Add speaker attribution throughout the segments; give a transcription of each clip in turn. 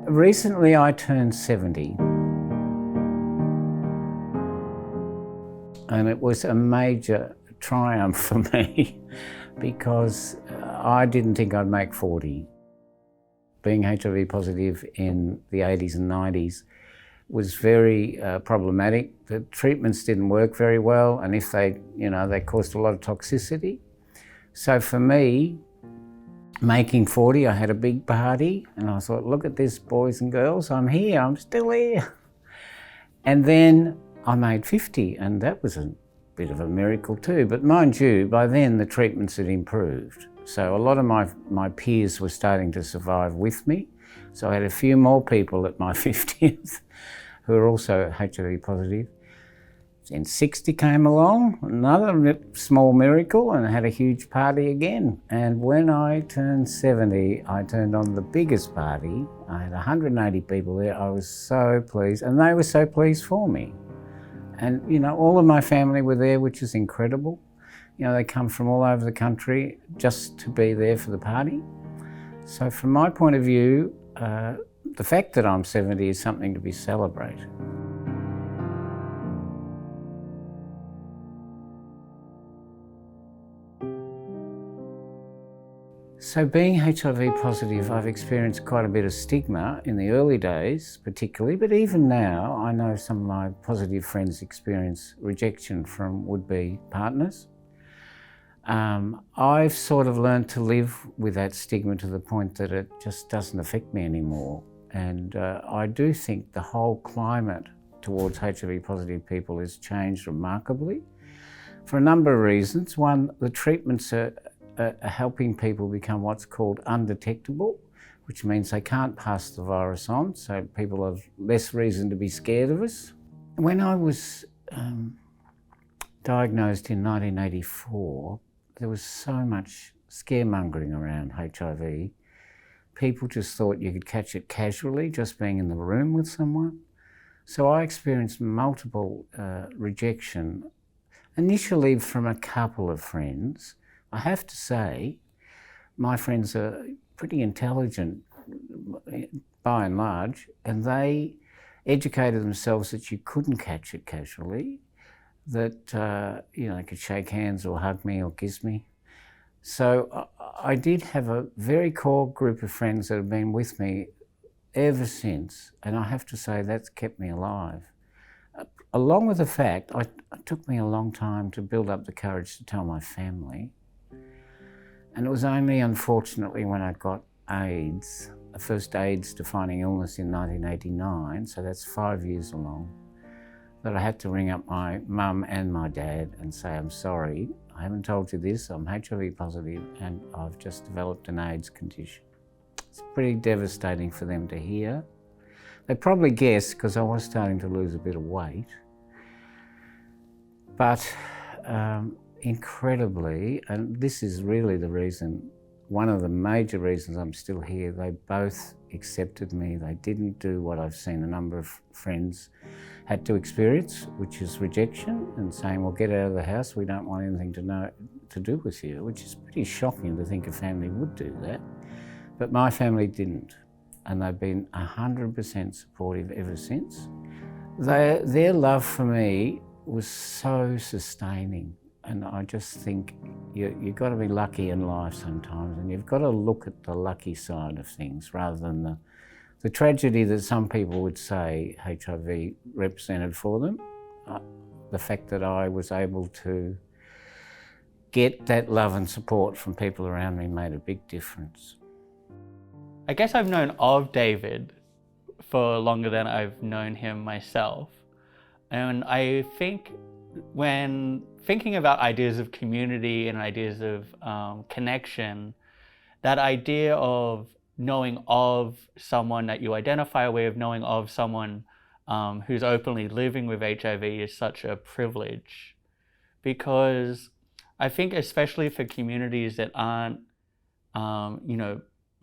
Speaker 1: Recently I turned 70 and it was a major triumph for me because I didn't think I'd make 40. Being HIV positive in the 80s and 90s was very problematic. The treatments didn't work very well, and if they caused a lot of toxicity. So for me, making 40, I had a big party and I thought, look at this, boys and girls, I'm here, I'm still here. And then I made 50 and that was a bit of a miracle too. But mind you, by then the treatments had improved. So a lot of my peers were starting to survive with me. So I had a few more people at my 50th who were also HIV positive. Then 60 came along, another small miracle, and I had a huge party again. And when I turned 70, I turned on the biggest party. I had 180 people there. I was so pleased, and they were so pleased for me. And all of my family were there, which is incredible. They come from all over the country just to be there for the party. So from my point of view, the fact that I'm 70 is something to be celebrated. So being HIV positive, I've experienced quite a bit of stigma in the early days, particularly, but even now, I know some of my positive friends experience rejection from would-be partners. I've sort of learned to live with that stigma to the point that it just doesn't affect me anymore. And I do think the whole climate towards HIV positive people has changed remarkably for a number of reasons. One, the treatments are helping people become what's called undetectable, which means they can't pass the virus on, so people have less reason to be scared of us. When I was diagnosed in 1984, there was so much scaremongering around HIV. People just thought you could catch it casually, just being in the room with someone. So I experienced multiple rejection, initially from a couple of friends. I have to say, my friends are pretty intelligent by and large, and they educated themselves that you couldn't catch it casually, that they could shake hands or hug me or kiss me. So I did have a very core group of friends that have been with me ever since, and I have to say that's kept me alive. Along with the fact, it took me a long time to build up the courage to tell my family. And it was only, unfortunately, when I got AIDS, the first AIDS-defining illness in 1989, so that's 5 years along, that I had to ring up my mum and my dad and say, I'm sorry, I haven't told you this, I'm HIV positive and I've just developed an AIDS condition. It's pretty devastating for them to hear. They probably guessed because I was starting to lose a bit of weight. But incredibly, and this is really the reason, one of the major reasons I'm still here, they both accepted me. They didn't do what I've seen a number of friends had to experience, which is rejection and saying, well, get out of the house, we don't want anything to do with you, which is pretty shocking to think a family would do that. But my family didn't, and they've been 100% supportive ever since. Their love for me was so sustaining. And I just think you've got to be lucky in life sometimes, and you've got to look at the lucky side of things rather than the tragedy that some people would say HIV represented for them. The fact that I was able to get that love and support from people around me made a big difference.
Speaker 2: I guess I've known of David for longer than I've known him myself. And I think when thinking about ideas of community and ideas of connection, that idea of knowing of someone that you identify with, knowing of someone who's openly living with HIV is such a privilege. Because I think especially for communities that aren't,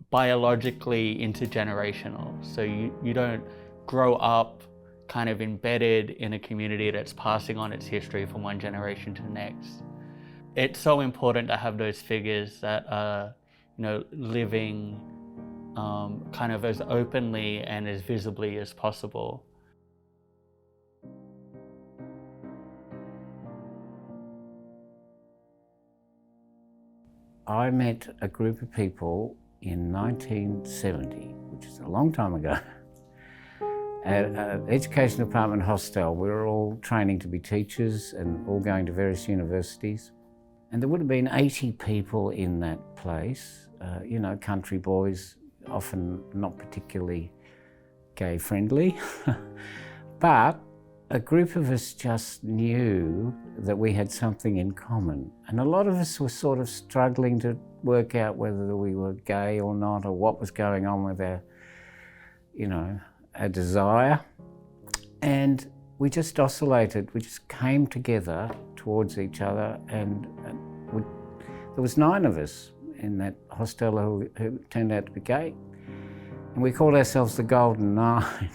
Speaker 2: biologically intergenerational, so you don't grow up kind of embedded in a community that's passing on its history from one generation to the next. It's so important to have those figures that are, living kind of as openly and as visibly as possible.
Speaker 1: I met a group of people in 1970, which is a long time ago, at an education department hostel. We were all training to be teachers and all going to various universities. And there would have been 80 people in that place, you know, country boys, often not particularly gay friendly. But a group of us just knew that we had something in common. And a lot of us were sort of struggling to work out whether we were gay or not, or what was going on with our, you know, our desire. And we just oscillated, we just came together towards each other, and there was 9 of us in that hostel who turned out to be gay. And we called ourselves the Golden 9.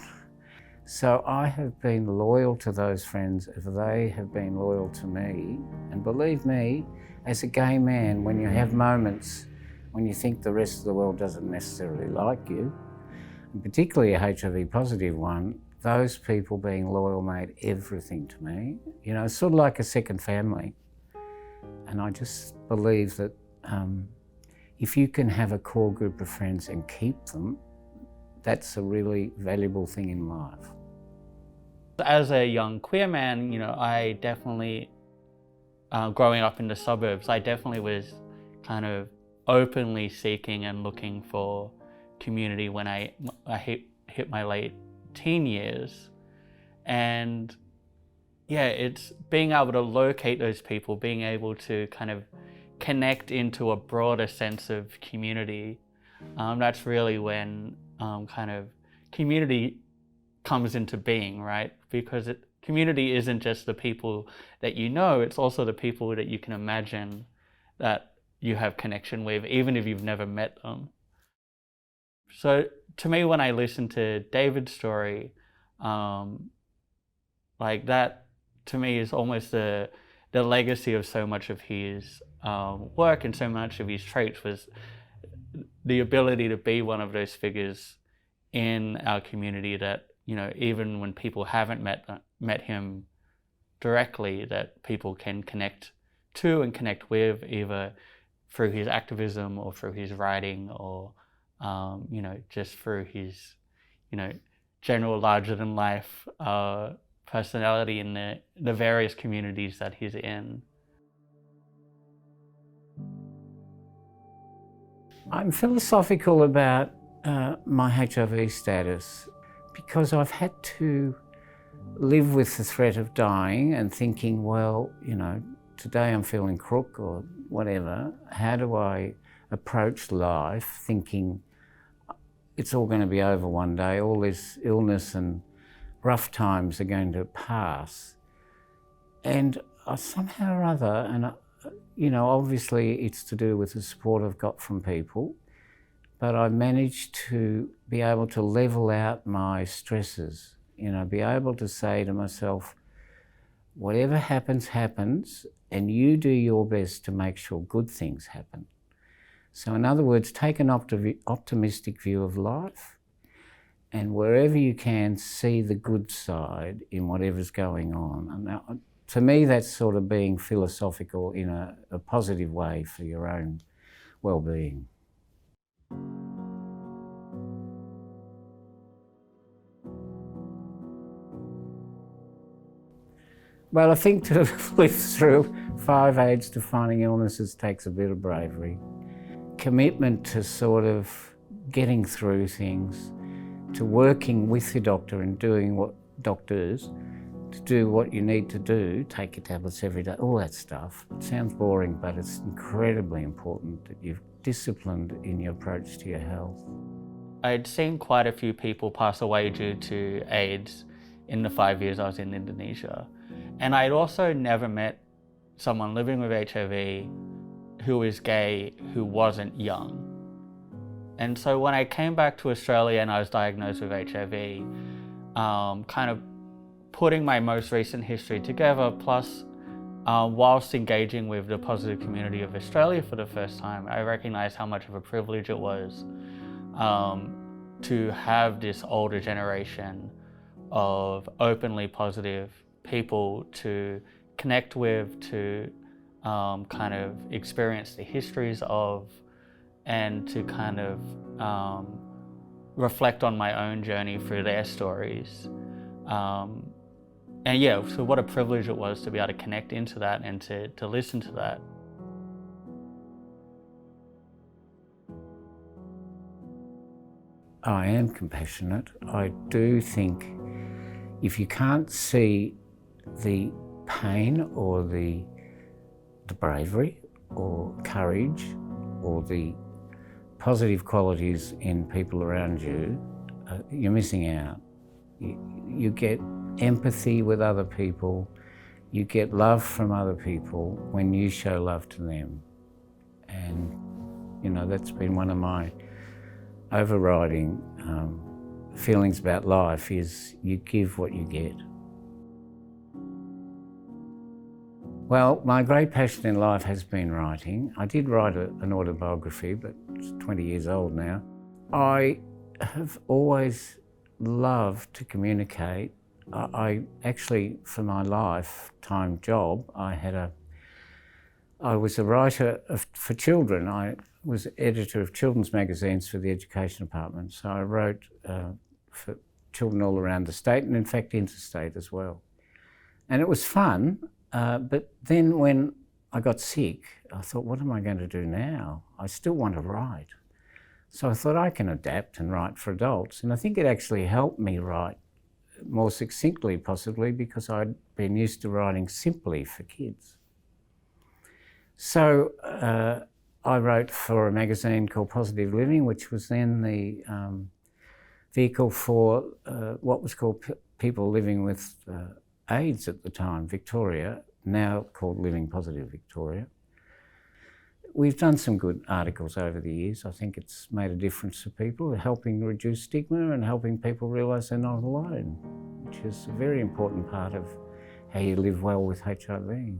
Speaker 1: So I have been loyal to those friends if they have been loyal to me. And believe me, as a gay man, when you have moments when you think the rest of the world doesn't necessarily like you, and particularly a HIV positive one, those people being loyal made everything to me. You know, it's sort of like a second family. And I just believe that if you can have a core group of friends and keep them, that's a really valuable thing in life.
Speaker 2: As a young queer man, you know, I definitely, growing up in the suburbs, I definitely was kind of openly seeking and looking for community when I hit my late teen years. And yeah, it's being able to locate those people, being able to kind of connect into a broader sense of community. That's really when kind of community comes into being, right? Because community isn't just the people that you know, it's also the people that you can imagine that you have connection with, even if you've never met them. So to me, when I listen to David's story, like that, to me, is almost the legacy of so much of his work and so much of his traits, was the ability to be one of those figures in our community that, you know, even when people haven't met him directly, that people can connect to and connect with, either through his activism or through his writing, or you know, just through his, you know, general larger than life personality in the various communities that he's in.
Speaker 1: I'm philosophical about my HIV status because I've had to live with the threat of dying and thinking, well, you know, today I'm feeling crook or whatever. How do I approach life thinking it's all going to be over one day, all this illness and rough times are going to pass? And somehow or other, and you know, obviously it's to do with the support I've got from people, but I managed to be able to level out my stresses, you know, be able to say to myself, whatever happens, happens, and you do your best to make sure good things happen. So in other words, take an optimistic view of life, and wherever you can, see the good side in whatever's going on. And now, to me, that's sort of being philosophical in a positive way for your own well-being. Well, I think to live through 5 AIDS-defining illnesses takes a bit of bravery. Commitment to sort of getting through things, to working with your doctor and doing what doctors, to do what you need to do, take your tablets every day, all that stuff. It sounds boring, but it's incredibly important that you're disciplined in your approach to your health.
Speaker 2: I'd seen quite a few people pass away due to AIDS in the 5 years I was in Indonesia. And I'd also never met someone living with HIV who was gay who wasn't young. And so when I came back to Australia and I was diagnosed with HIV, kind of putting my most recent history together, plus whilst engaging with the positive community of Australia for the first time, I recognized how much of a privilege it was to have this older generation of openly positive people to connect with, to kind of experience the histories of, and to kind of reflect on my own journey through their stories. And yeah, so what a privilege it was to be able to connect into that and to listen to that.
Speaker 1: I am compassionate. I do think if you can't see the pain or the bravery or courage or the positive qualities in people around you, you're missing out. You get empathy with other people, you get love from other people when you show love to them. And, you know, that's been one of my overriding feelings about life, is you give what you get. Well, my great passion in life has been writing. I did write an autobiography, but it's 20 years old now. I have always loved to communicate. I actually, for my lifetime job, I was a writer for children. I was editor of children's magazines for the Education Department. So I wrote for children all around the state, and in fact interstate as well. And it was fun, but then when I got sick, I thought, what am I going to do now? I still want to write. So I thought I can adapt and write for adults. And I think it actually helped me write more succinctly, possibly, because I'd been used to writing simply for kids. So I wrote for a magazine called Positive Living, which was then the vehicle for what was called People Living with AIDS at the time, Victoria, now called Living Positive Victoria. We've done some good articles over the years. I think it's made a difference to people, helping reduce stigma and helping people realise they're not alone, which is a very important part of how you live well with HIV.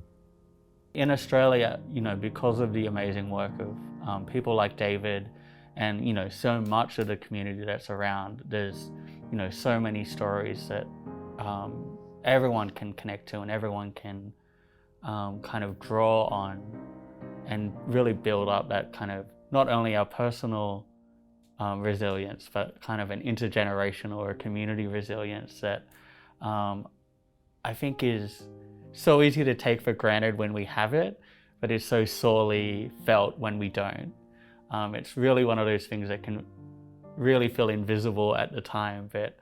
Speaker 2: In Australia, you know, because of the amazing work of people like David and, you know, so much of the community that's around, there's, you know, so many stories that everyone can connect to and everyone can kind of draw on and really build up that kind of, not only our personal resilience, but kind of an intergenerational or community resilience that I think is so easy to take for granted when we have it, but is so sorely felt when we don't. It's really one of those things that can really feel invisible at the time, but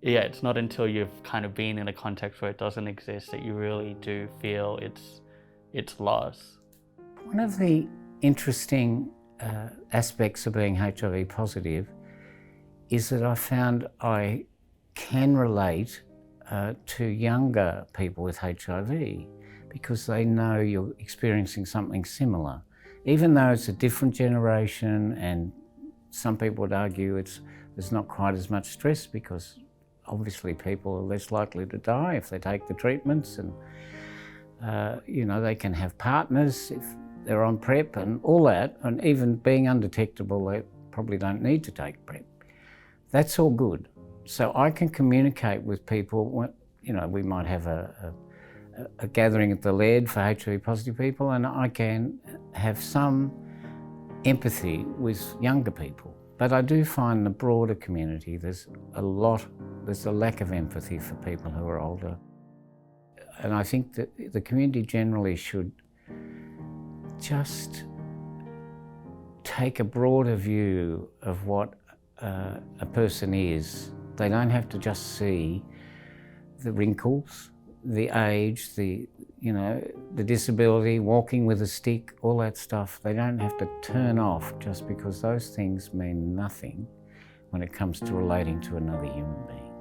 Speaker 2: yeah, it's not until you've kind of been in a context where it doesn't exist that you really do feel its loss.
Speaker 1: One of the interesting aspects of being HIV positive is that I found I can relate to younger people with HIV because they know you're experiencing something similar. Even though it's a different generation, and some people would argue there's not quite as much stress because obviously people are less likely to die if they take the treatments, and you know, they can have partners if they're on PrEP and all that, and even being undetectable, they probably don't need to take PrEP. That's all good. So I can communicate with people when, you know, we might have a gathering at the Laird for HIV positive people, and I can have some empathy with younger people. But I do find in the broader community there's a lack of empathy for people who are older. And I think that the community generally should just take a broader view of what a person is. They don't have to just see the wrinkles, the age, the disability, walking with a stick, all that stuff. They don't have to turn off just because those things mean nothing when it comes to relating to another human being.